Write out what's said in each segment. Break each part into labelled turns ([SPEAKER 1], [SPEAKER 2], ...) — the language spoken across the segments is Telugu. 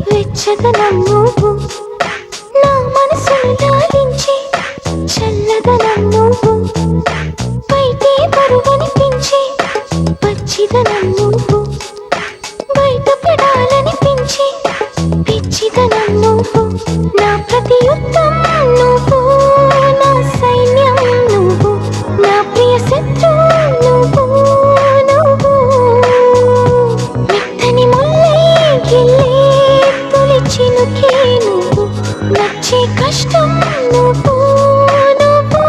[SPEAKER 1] వెచ్చదనం నువ్వు, నా మనసును లాలించి చల్లదనం నువ్వు, బయటే పరుగనిపించి పచ్చిదనం నువ్వు, బయటపడాలనిపించి పిచ్చిదనం నువ్వు, నా ప్రతి యుద్ధం నువ్వు, నా సైన్యం నువ్వు, నా ప్రియ శత్రువు నువ్వు, నువ్వు మెత్తని ముల్లై గిల్లే చినుకే నువ్వు, నచ్చే కష్టం నువ్వు, నువ్వు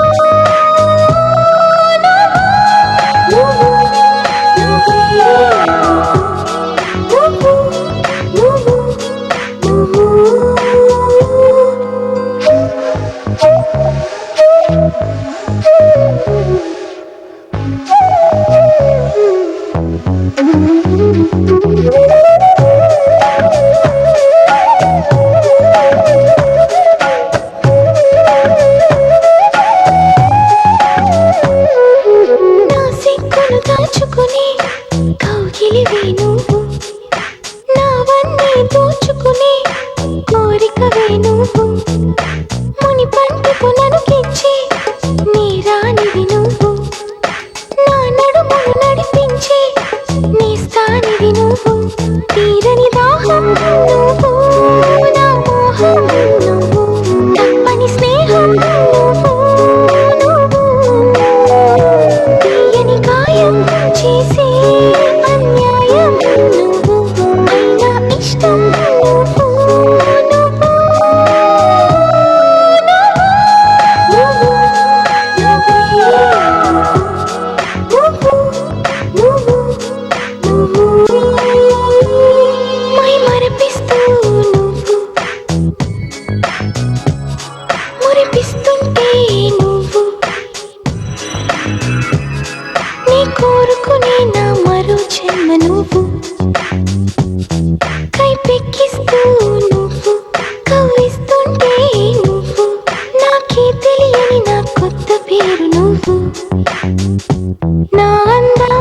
[SPEAKER 1] దాచుకుని కౌగిలివే నువ్వు, నావన్నీ దోచుకుని కోరికవే నువ్వు, ముని పంటకు ననుకిచ్చి నీ రాణివి నువ్వు, నా నడుమును నడిపించి నీ స్థానివి నువ్వు, తీరని దాహం నువ్వు, నా మోహం నువ్వు, తప్పని స్నేహం నువ్వు, చేసే అన్యాయం నువ్వు, అయినా ఇష్టం నువ్వు, నువ్వు మై మరపిస్తూ నువ్వు, మురిపిస్తుంటే నువ్వు, నీ కోరుకునే నా మరో జన్మ నువ్వు, కైపెక్కిస్తూ నువ్వు, కవ్విస్తుంటే నువ్వు, నాకే తెలియని నా కొత్త పేరు నువ్వు, నా అందం